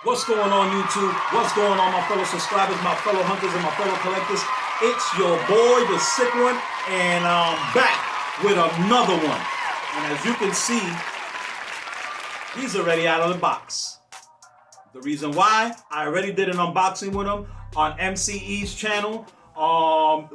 What's going on, YouTube? What's going on, my fellow subscribers, my fellow hunters, and my fellow collectors? It's your boy, the Sick One, and I'm back with another one. And as you can see, he's already out of the box. The reason why, I already did an unboxing with him on MCE's channel.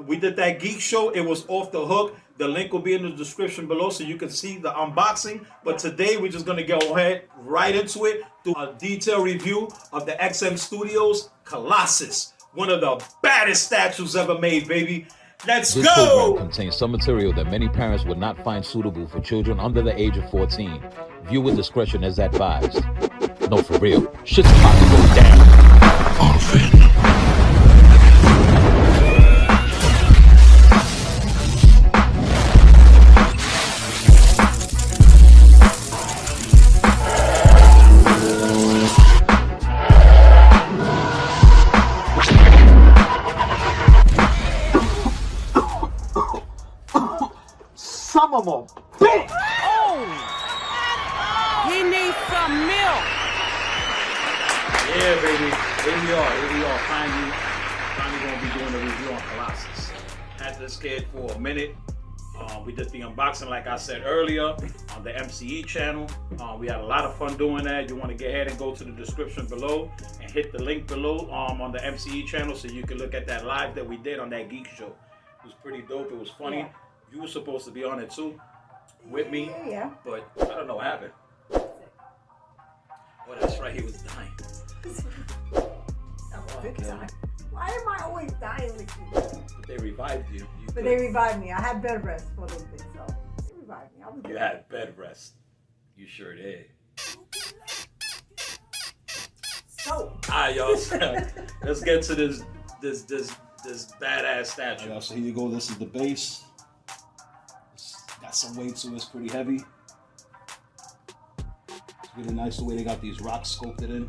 We did that geek show. It was off the hook. The link will be in the description below so you can see the unboxing. But today we're just gonna go ahead right into it, do a detailed review of the XM Studios Colossus, one of the baddest statues ever made, baby. Let's go! This program contains some material that many parents would not find suitable for children under the age of 14. Viewer discretion is advised. No, for real. Shit's about to go down. Some of them. Oh! He needs some milk. Yeah, baby. Here we are. Finally gonna be doing a review on Colossus. Had this kid for a minute. We did the unboxing, like I said earlier, on the MCE channel. We had a lot of fun doing that. You want to get ahead and go to the description below and hit the link below on the MCE channel so you can look at that live that we did on that geek show. It was pretty dope. It was funny. Yeah. You were supposed to be on it too, with me. Yeah. But I don't know what happened. Oh, that's right. He was dying. Big time. Why am I always dying with you? But they revived you. But they revived me. I had bed rest for a little bit, so they revived me. I was You good. had bed rest. You sure did. So. Alright, y'all. Let's get to this badass statue. So here you go. This is the base. It's got some weight to it. It's pretty heavy. It's really nice the way they got these rocks sculpted in.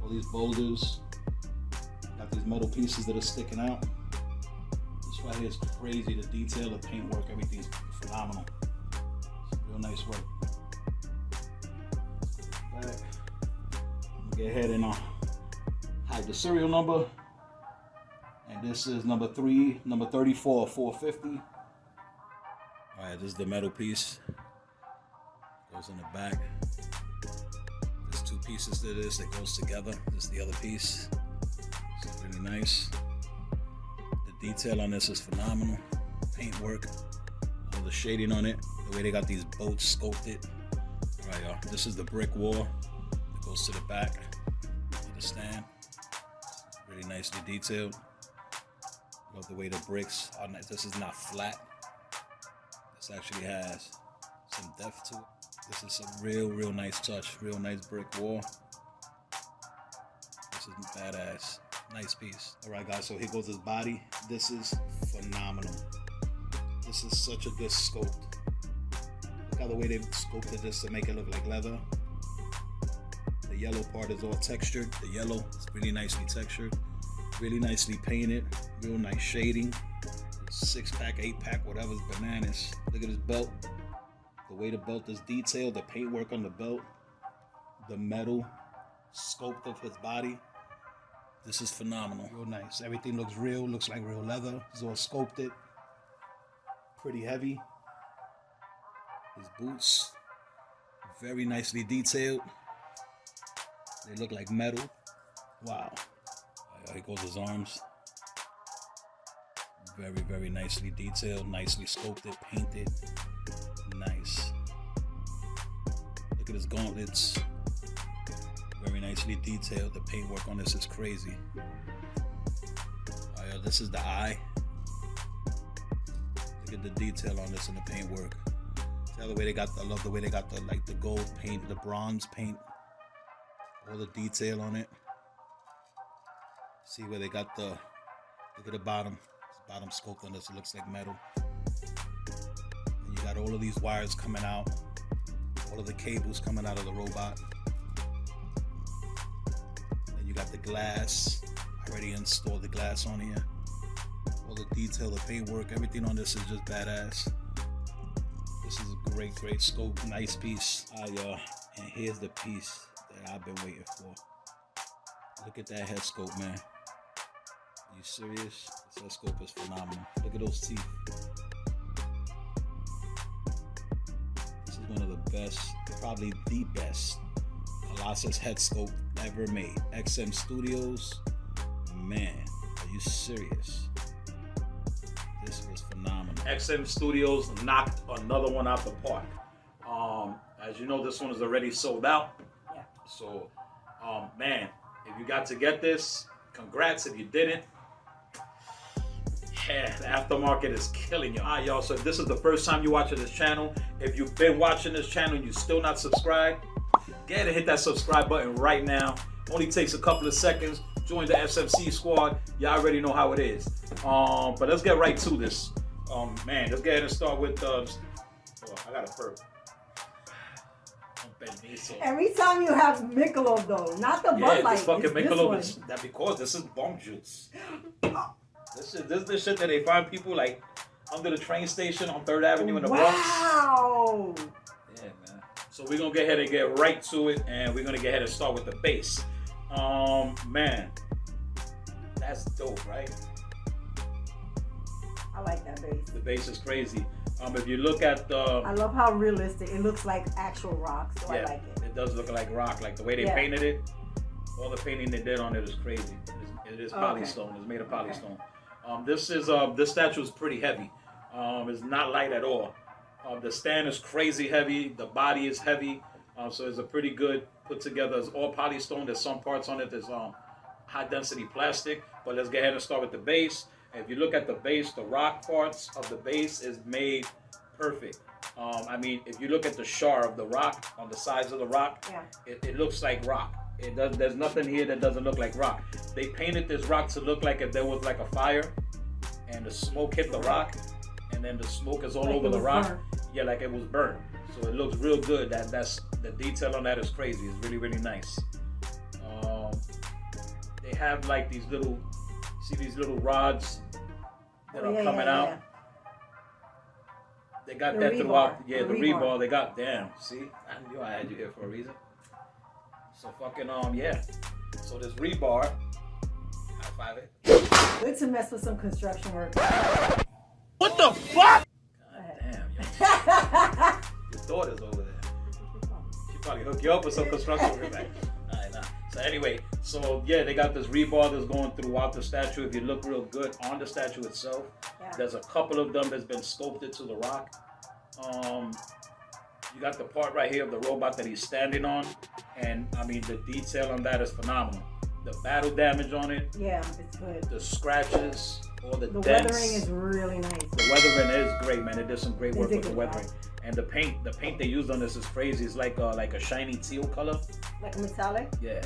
All these boulders. Got these metal pieces that are sticking out. This right here is crazy. The detail, the paintwork, everything's phenomenal. It's real nice work. Back. I'm gonna get ahead and hide the serial number. And this is number 34, 450. All right, this is the metal piece. Goes in the back. There's two pieces to this that goes together. This is the other piece. It's really nice. The detail on this is phenomenal. Paintwork, all the shading on it. The way they got these boats sculpted. All right, y'all. This is the brick wall that goes to the back of the stand. Really nicely detailed. Love the way the bricks are. This is not flat. This actually has some depth to it. This is some real nice touch. Real nice brick wall. This is badass. Nice piece. All right, guys. So here goes his body. This is phenomenal. This is such a good sculpt. Look how the way they sculpted this to make it look like leather. The yellow part is all textured. The yellow is really nicely textured. Really nicely painted, real nice shading. 6-pack, 8-pack, whatever's bananas. Look at his belt. The way the belt is detailed, the paintwork on the belt, the metal sculpt of his body. This is phenomenal. Real nice. Everything looks real, looks like real leather. It's all sculpted. Pretty heavy. His boots, very nicely detailed. They look like metal. Wow. Here goes his arms. Very nicely detailed, nicely sculpted, painted. Nice. Look at his gauntlets. Very nicely detailed. The paintwork on this is crazy. This is the eye. Look at the detail on this and the paintwork. See the way they got. I love the way they got the gold paint, the bronze paint, all the detail on it. See where they got the, look at the bottom. This bottom sculpt on this, it looks like metal. And you got all of these wires coming out. All of the cables coming out of the robot. Then you got the glass. I already installed the glass on here. All the detail, the paintwork, everything on this is just badass. This is a great scope, nice piece. And here's the piece that I've been waiting for. Look at that head sculpt, man. Are you serious? This head sculpt is phenomenal. Look at those teeth. This is one of the best, probably the best Colossus head sculpt ever made. XM Studios, man, are you serious? This was phenomenal. XM Studios knocked another one out the park. As you know, this one is already sold out. Yeah. So, man, if you got to get this, congrats. If you didn't, yeah, the aftermarket is killing you. All right, y'all, so if this is the first time you're watching this channel, if you've been watching this channel and you're still not subscribed, get ahead and hit that subscribe button right now. Only takes a couple of seconds. Join the SMC squad. Y'all already know how it is. But let's get right to this. Man, let's get ahead and start with, oh, I got a burp. Every time you have Michelob though, not the Bud Light. Yeah, this fucking Michelob is is that because this is bong juice. This is the shit that they find people like under the train station on 3rd Avenue in the Bronx. Wow. Yeah, man. So we're gonna get ahead and get right to it, and we're gonna get ahead and start with the bass. Man, that's dope, right? I like that bass. The bass is crazy. If you look at the, I love how realistic it looks, like actual rock. So yeah, I like it. it does look like rock, like the way they painted it. All the painting they did on it is crazy. It is polystone. It's made of polystone. This statue is pretty heavy. It's not light at all. The stand is crazy heavy. The body is heavy. So it's a pretty good put together. It's all polystone. There's some parts on it that's high density plastic. But let's get ahead and start with the base. If you look at the base, the rock parts of the base is made perfect. I mean, if you look at the char of the rock on the sides of the rock, it looks like rock. There's nothing here that doesn't look like rock. They painted this rock to look like if there was like a fire and the smoke hit the rock, and then the smoke is all over the rock. Burnt. Yeah, like it was burned. So it looks real good. That's the detail on that is crazy. It's really, really nice. They have like these little, see these little rods that are coming out. Yeah. They got that throughout. Yeah, the rebar. They got, damn. See, I knew I had you here for a reason. So fucking yeah. So this rebar, high five it. Good to mess with some construction work. What the fuck? God damn, yo. Your daughter's over there. She probably hook you up with some construction work back. Nah. So anyway, so yeah, they got this rebar that's going throughout the statue. If you look real good on the statue itself, there's a couple of them that's been sculpted to the rock. You got the part right here of the robot that he's standing on, and I mean the detail on that is phenomenal. The battle damage on it, yeah, it's good. The scratches, all the dents. Weathering is really nice. The weathering is great, man. They did some great work with the weathering. And the paint they used on this is crazy. It's like a shiny teal color. Like a metallic? Yeah.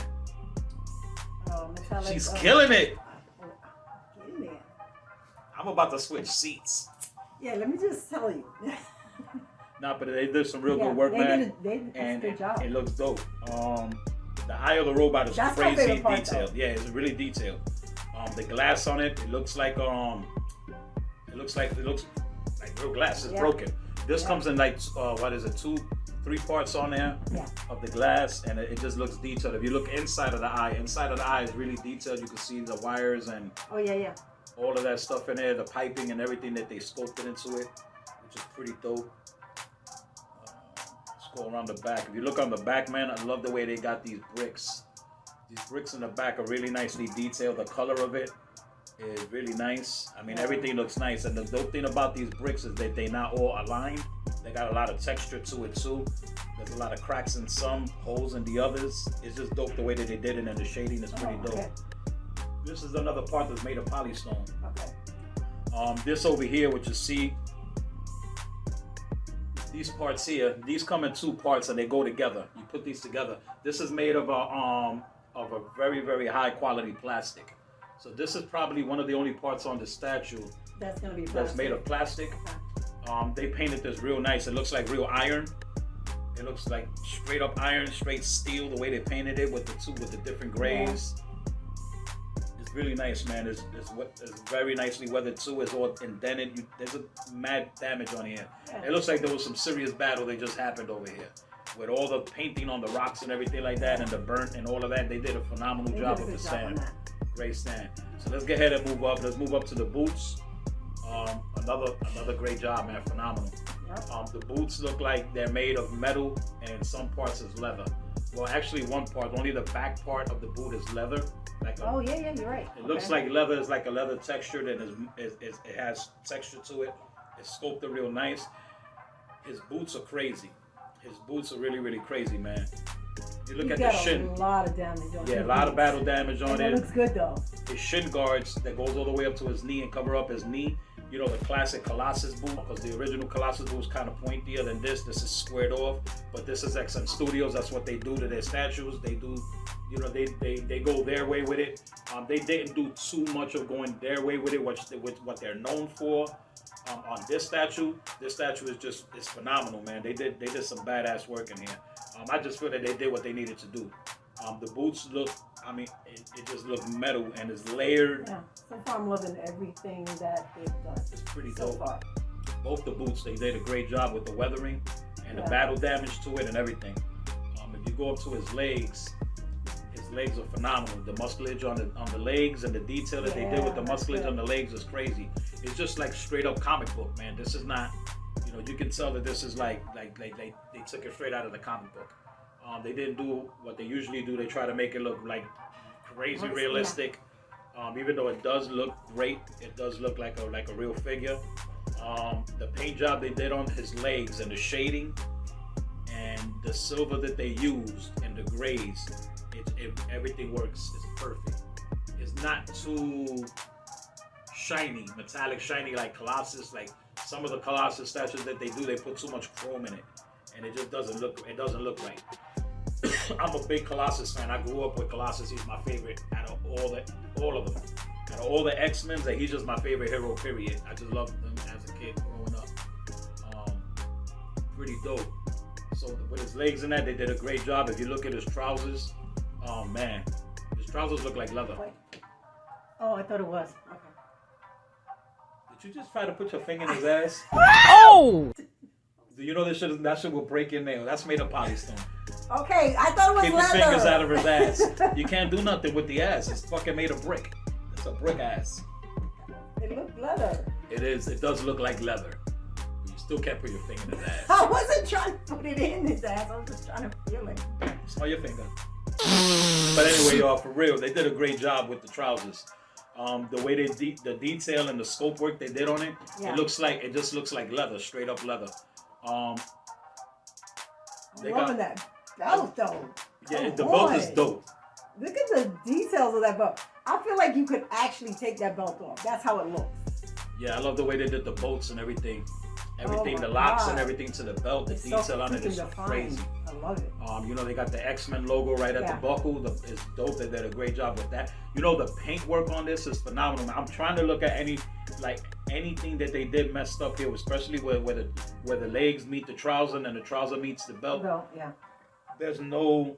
Oh, metallic. She's killing it. Get in there. I'm about to switch seats. Yeah, let me just tell you. Nah, but they did some real good work, man. They did a good job. It looks dope. The eye of the robot is crazy detailed. Yeah, it's really detailed. The glass on it, it looks like real glass. It's broken. This comes in like what is it, 2-3 parts on there of the glass, and it just looks detailed. If you look inside of the eye is really detailed. You can see the wires and all of that stuff in there, the piping and everything that they sculpted into it, which is pretty dope. Let's go around the back. If you look on the back, man, I love the way they got these bricks. These bricks in the back are really nicely detailed. The color of it is really nice. I mean, everything looks nice. And the dope thing about these bricks is that they're not all aligned. They got a lot of texture to it too. There's a lot of cracks in some, holes in the others. It's just dope the way that they did it, and the shading is pretty dope. This is another part that's made of polystone. This over here, which you see, these parts here, these come in 2 parts and they go together. You put these together. This is made of a very, very high quality plastic. So this is probably one of the only parts on the statue that's gonna be that's made of plastic. They painted this real nice. It looks like real iron. It looks like straight up iron, straight steel. The way they painted it with the different grays. It's really nice, man. It's very nicely weathered too. It's all indented. There's a mad damage on here. It looks like there was some serious battle that just happened over here with all the painting on the rocks and everything like that, and the burnt and all of that. They did a phenomenal job with the stand. Great stand. So let's get ahead and move up. Let's move up to the boots. Another great job, man. Phenomenal. Yep. The boots look like they're made of metal, and some parts is leather. Well, actually, one part, only the back part of the boot is leather. Like yeah, you're right. It looks like leather. It's like a leather texture, and it has texture to it. It's sculpted real nice. His boots are crazy. His boots are really, really crazy, man. You look at the shin. A lot of damage on it. Yeah, a lot of battle damage on it. It looks good though. His shin guards that goes all the way up to his knee and cover up his knee. You know, the classic Colossus boot, because the original Colossus boot was kind of pointier than this. This is squared off, but this is XM Studios. That's what they do to their statues. They do, you know, they go their way with it. They didn't do too much of going their way with it, with what they're known for. On this statue is it's phenomenal, man. They did some badass work in here. I just feel that they did what they needed to do. The boots look, I mean, it just looks metal and it's layered. Yeah, so far I'm loving everything that they've done. It's pretty dope. So far. Both the boots, they did a great job with the weathering and the battle damage to it and everything. If you go up to his legs are phenomenal. The muscleage on the legs and the detail that they did with the muscleage on the legs is crazy. It's just like straight up comic book, man. This is not, you know, you can tell that this is like they took it straight out of the comic book. They didn't do what they usually do. They try to make it look like crazy realistic. Even though it does look great, it does look like a real figure. The paint job they did on his legs and the shading and the silver that they used and the grays, everything works. It's perfect. It's not too shiny, metallic shiny like Colossus. Like some of the Colossus statues that they do, they put too much chrome in it, and it just doesn't look right. I'm a big Colossus fan. I grew up with Colossus. He's my favorite out of all of them. Out of all the X-Men, he's just my favorite hero, period. I just loved him as a kid growing up. Pretty dope. So with his legs in that, they did a great job. If you look at his trousers, oh man, his trousers look like leather. Oh, I thought it was. Okay. Did you just try to put your finger in his ass? Oh! Do you know that shit will break your nail? That's made of polystone. Okay, I thought it was leather. Keep your fingers out of his ass. You can't do nothing with the ass. It's fucking made of brick. It's a brick ass. It looked leather. It is. It does look like leather. But you still can't put your finger in his ass. I wasn't trying to put it in his ass. I was just trying to feel it. Smell your finger. But anyway, y'all, for real, they did a great job with the trousers. The way the detail and the scope work they did on it, it just looks like leather, straight up leather. I'm loving that belt though. Yeah, the belt is dope. Look at the details of that belt. I feel like you could actually take that belt off. That's how it looks. Yeah, I love the way they did the bolts and everything. The locks and everything to the belt, the detail on it is crazy. I love it. You know, they got the X-Men logo right at the buckle. It's dope. They did a great job with that. You know, the paint work on this is phenomenal. I'm trying to look at anything that they did messed up here, especially where the legs meet the trouser and the trouser meets the belt. There's no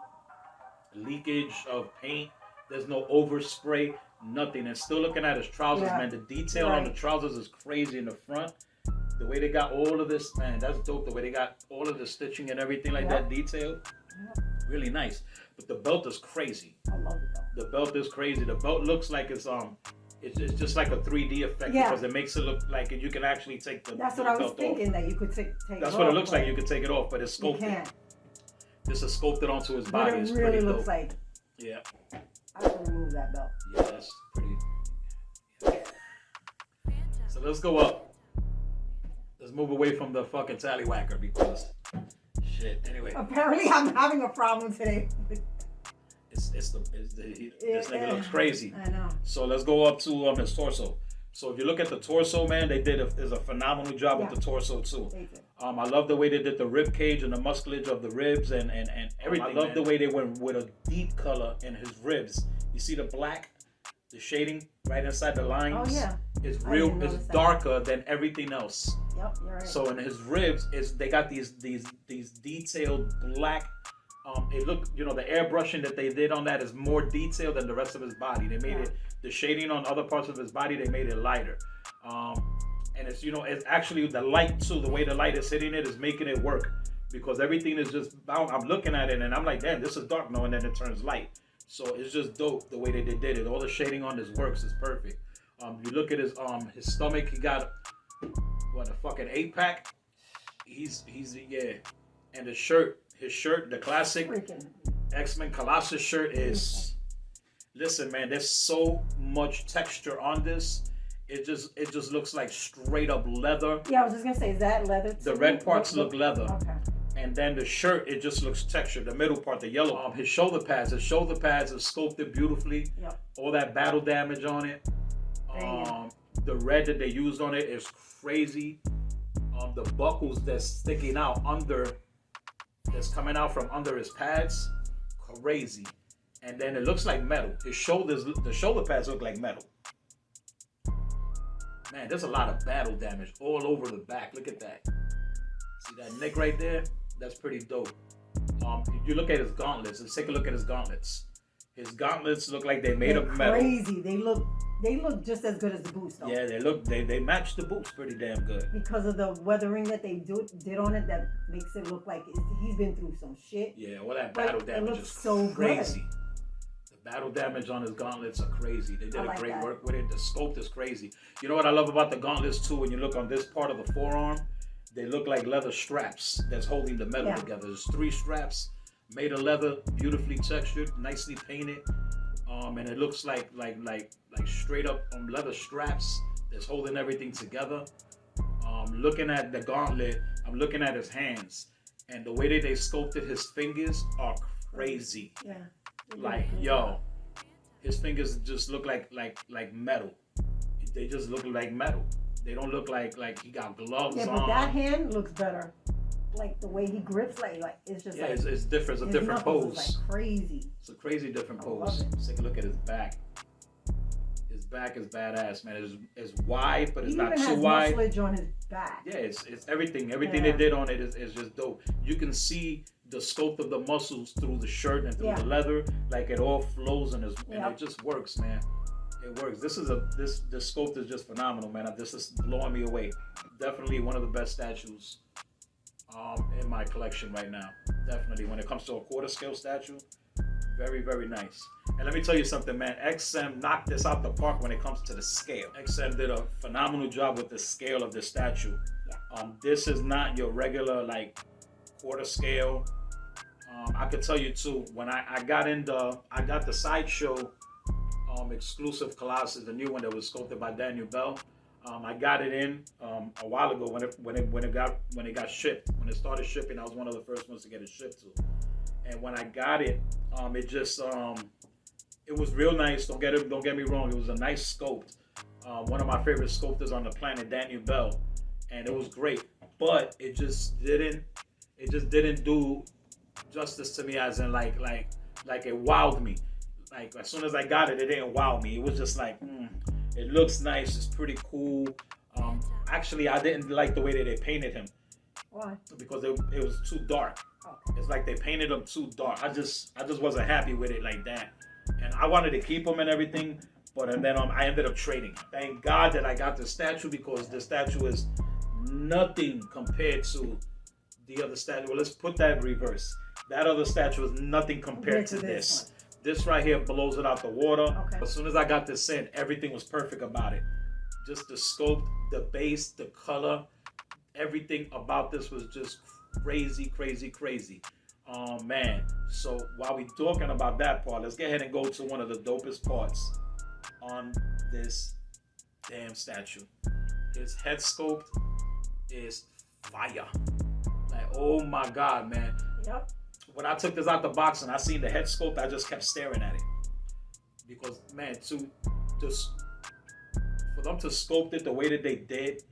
leakage of paint. There's no overspray. Nothing. And still looking at his trousers, man. The detail on the trousers is crazy in the front. The way they got all of this, man, that's dope. The way they got all of the stitching and everything like that detail, really nice. But the belt is crazy. I love it though. The belt is crazy. The belt looks like it's just like a 3D effect because it makes it look like you can actually take the That's what the I was belt thinking off. That you could take it off. That's what it looks like. You can take it off, but it's sculpted. You can't. This is sculpted onto his body. But it it's really pretty looks dope. like. Yeah. I can remove that belt. Yeah, that's pretty. Yeah. So let's go up. Let's move away from the fucking tallywhacker because shit. Anyway. Apparently, I'm having a problem today. This nigga looks crazy. I know. So let's go up to his torso. So if you look at the torso, man, there's a phenomenal job with the torso too. I love the way they did the rib cage and the muscleage of the ribs and everything. I love the way they went with a deep color in his ribs. You see the black, the shading right inside the lines. Oh yeah. It's real. It's darker than everything else. Yep, you're right. So in his ribs, they got these detailed black. It looked, you know, the airbrushing that they did on that is more detailed than the rest of his body. They made it, the shading on other parts of his body, they made it lighter. And it's, you know, it's actually the light too. The way the light is hitting it is making it work because everything is just bound. I'm looking at it and I'm like, damn, this is dark now, and then it turns light. So it's just dope the way that they did it. All the shading on this works is perfect. You look at his stomach. He got what, a fucking 8-pack. He's yeah, and his shirt, the classic X-Men Colossus shirt is. Listen, man, there's so much texture on this. It just looks like straight up leather. Yeah, I was just gonna say, is that leather too? The red parts look leather. Okay. And then the shirt, it just looks textured. The middle part, the yellow, his shoulder pads are sculpted beautifully. Yep. All that battle damage on it. The red that they used on it is crazy. The buckles that's sticking out that's coming out from under his pads, crazy. And then it looks like metal. The shoulder pads look like metal. Man, there's a lot of battle damage all over the back. Look at that. See that nick right there? That's pretty dope. You look at his gauntlets. Let's take a look at his gauntlets. His gauntlets look like they made of metal. Crazy. They look just as good as the boots, though. Yeah, they match the boots pretty damn good. Because of the weathering that they did on it, that makes it look like he's been through some shit. Yeah, all that battle damage is so crazy. Good. The battle damage on his gauntlets are crazy. They did like great that. work with it. The sculpt is crazy. You know what I love about the gauntlets too? When you look on this part of the forearm, they look like leather straps that's holding the metal together. There's 3 straps made of leather, beautifully textured, nicely painted, and it looks like straight up leather straps that's holding everything together. Looking at the gauntlet, I'm looking at his hands, and the way that they sculpted his fingers are crazy. Yeah. Like, yo, his fingers just look like metal. They just look like metal. They don't look like he got gloves on. Yeah, but that hand looks better. Like the way he grips, like it's just it's different. It's a different pose. Like crazy. It's a crazy different pose. Love it. Let's take a look at his back. His back is badass, man. It's wide, but it's not too wide. He even has muscleage on his back. Yeah, it's everything. Everything they did on it is just dope. You can see the sculpt of the muscles through the shirt and through the leather. Like it all flows and it just works, man. It works. This sculpt is just phenomenal, man. This is blowing me away. Definitely one of the best statues in my collection right now. Definitely, when it comes to a quarter scale statue, very, very nice. And let me tell you something, man. XM knocked this out the park when it comes to the scale. XM did a phenomenal job with the scale of the statue. Yeah. This is not your regular quarter scale. I could tell you too, when I got the sideshow exclusive Colossus, the new one that was sculpted by Daniel Bell. I got it in a while ago when it got shipped. When it started shipping, I was one of the first ones to get it shipped to. And when I got it, it was real nice. Don't get me wrong. It was a nice sculpt. One of my favorite sculptors on the planet, Daniel Bell, and it was great. But it just didn't do justice to me, as in like it wowed me. Like as soon as I got it, it didn't wow me. It was just like, it looks nice. It's pretty cool. Actually, I didn't like the way that they painted him. Why? Because it was too dark. It's like they painted him too dark. I just wasn't happy with it like that. And I wanted to keep him and everything, but then I ended up trading. Thank God that I got the statue, because the statue is nothing compared to the other statue. Well, let's put that in reverse. That other statue is nothing compared to this. This right here blows it out the water. Okay. As soon as I got this in, everything was perfect about it. Just the sculpt, the base, the color, everything about this was just crazy, crazy, crazy. Man, so while we're talking about that part, let's get ahead and go to one of the dopest parts on this damn statue. His head sculpt is fire. Like, oh my God, man. Yep. When I took this out the box and I seen the head sculpt, I just kept staring at it. Because, man, for them to sculpt it the way that they did,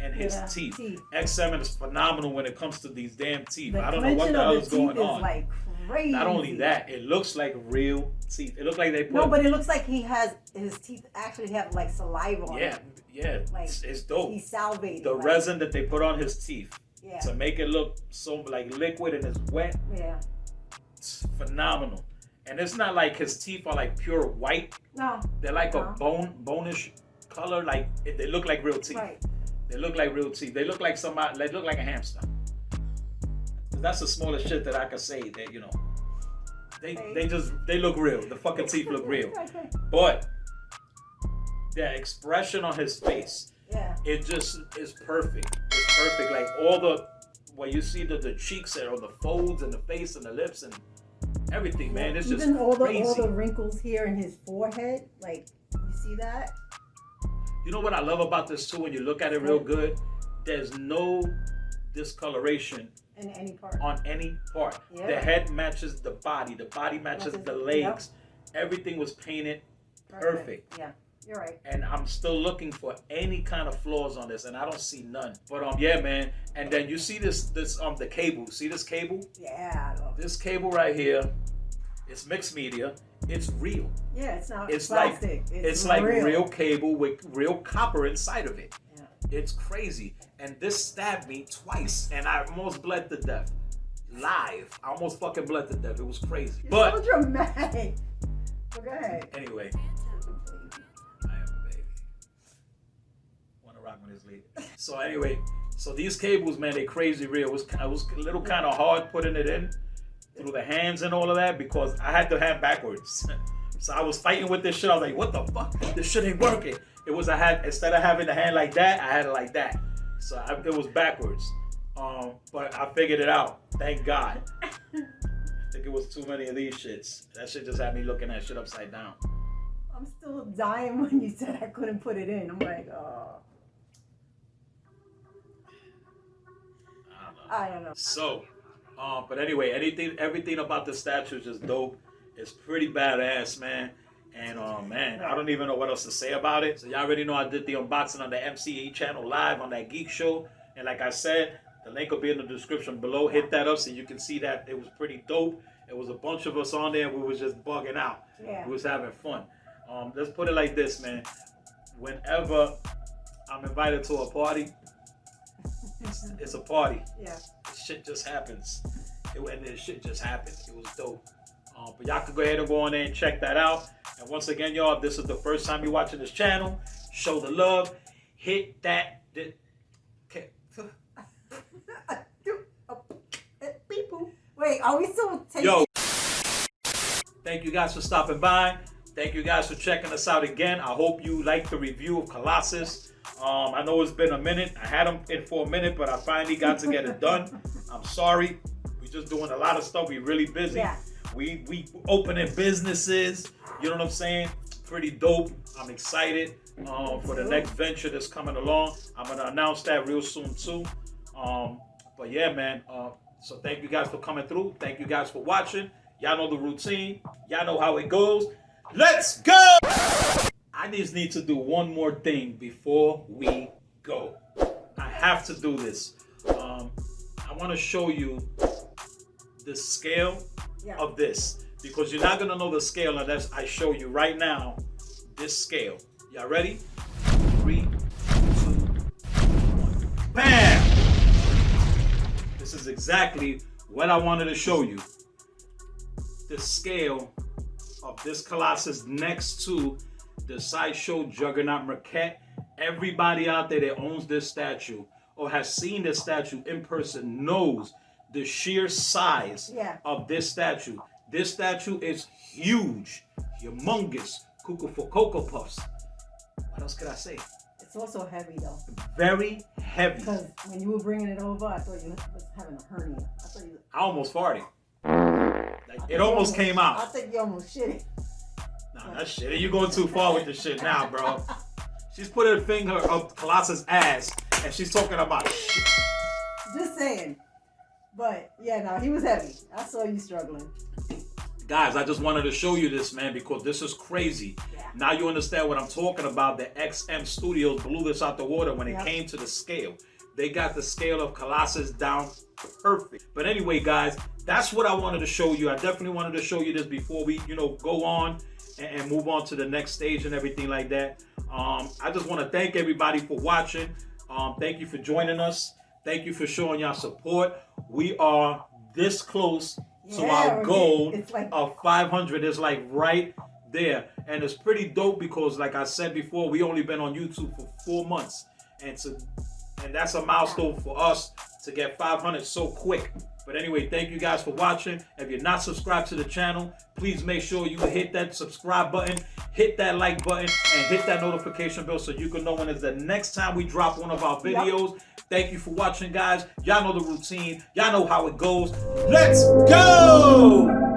and his teeth. X7 is phenomenal when it comes to these damn teeth. I don't know what the hell is going on. Like crazy. Not only that, it looks like real teeth. It looks like they put... No, but it looks like his teeth actually have like saliva on it. Yeah, like, it's dope. He's salivating. The resin that they put on his teeth to make it look so like liquid and it's wet. Yeah. It's phenomenal. And it's not like his teeth are like pure white. No. They're like a bonish color. Like they look like real teeth. Right. They look like real teeth. They look like somebody. They look like a hamster. That's the smallest shit that I could say that, you know, they look real. The fucking teeth look real. But the expression on his face, it just is perfect. It's perfect. Like all the, where you see the cheeks and all the folds and the face and the lips and everything, man. It's just crazy. All the wrinkles here in his forehead, like, you see that? You know what I love about this too? When you look at it real good, there's no discoloration in any part. On any part. The head matches the body matches the legs. Everything was painted perfect. Yeah, you're right. And I'm still looking for any kind of flaws on this, and I don't see none. But yeah, man. And then you see this the cable. See this cable? Yeah, I love this cable right here. It's mixed media. It's real. Yeah, it's not it's plastic. Like it's like real cable with real copper inside of it. Yeah. It's crazy. And this stabbed me twice, and I almost bled to death. Live. I almost fucking bled to death. It was crazy. You're so dramatic. Well, go ahead. Anyway. I am a baby. Wanna rock with this lady. So anyway, so these cables, man, they crazy real. It was a little kind of hard putting it in through the hands and all of that because I had the hand backwards. So I was fighting with this shit. I was like, what the fuck? This shit ain't working. It was, instead of having the hand like that, I had it like that. So it was backwards. But I figured it out. Thank God. I think it was too many of these shits. That shit just had me looking at shit upside down. I'm still dying when you said I couldn't put it in. I'm like, oh. I don't know. So, but anyway, everything about the statue is just dope. It's pretty badass, man. And man, I don't even know what else to say about it. So y'all already know I did the unboxing on the MCE channel live on that Geek Show. And like I said, the link will be in the description below. Hit that up so you can see that it was pretty dope. It was a bunch of us on there. We was just bugging out. Yeah. We was having fun. Let's put it like this, man. Whenever I'm invited to a party, it's a party. Yeah. Shit just happens. Shit just happened. It was dope. But y'all can go ahead and go on there and check that out. And once again, y'all, if this is the first time you're watching this channel, show the love. Hit that. Wait, are we still taking? Yo. Thank you guys for stopping by. Thank you guys for checking us out again. I hope you liked the review of Colossus. I know it's been a minute. I had them in for a minute, but I finally got to get it done. I'm sorry. We're just doing a lot of stuff. We're really busy. Yeah. We opening businesses. You know what I'm saying? Pretty dope. I'm excited for the next venture that's coming along. I'm gonna announce that real soon too. But yeah, man. So thank you guys for coming through. Thank you guys for watching. Y'all know the routine. Y'all know how it goes. Let's go! I just need to do one more thing before we go. I have to do this. I want to show you the scale of this because you're not going to know the scale unless I show you right now this scale. Y'all ready? 3, 2, 1. Bam! This is exactly what I wanted to show you. The scale of this Colossus next to the sideshow juggernaut Marquette. Everybody out there that owns this statue or has seen this statue in person knows the sheer size of this statue. This statue is huge, humongous, cuckoo for Cocoa Puffs. What else could I say? It's also heavy though. Very heavy. Because when you were bringing it over, I thought you was having a hernia. I almost farted. Like, it almost came out. I think you almost shit it. Nah, that's shit. You going too far with this shit now, bro. She's put her finger up Colossus' ass and she's talking about shit. Just saying. But yeah, no, he was heavy. I saw you struggling. Guys, I just wanted to show you this, man, because this is crazy. Yeah. Now you understand what I'm talking about. The XM Studios blew this out the water when it came to the scale. They got the scale of Colossus down perfect. But anyway, guys, that's what I wanted to show you. I definitely wanted to show you this before we, go on and move on to the next stage and everything like that. I just want to thank everybody for watching. Thank you for joining us. Thank you for showing your support. We are this close to our goal of 500. It's like right there. And it's pretty dope because, like I said before, we only been on YouTube for 4 months. And that's a milestone for us to get 500 so quick. But anyway, thank you guys for watching. If you're not subscribed to the channel, please make sure you hit that subscribe button, hit that like button, and hit that notification bell so you can know when it's the next time we drop one of our videos. Yep. Thank you for watching, guys. Y'all know the routine. Y'all know how it goes. Let's go!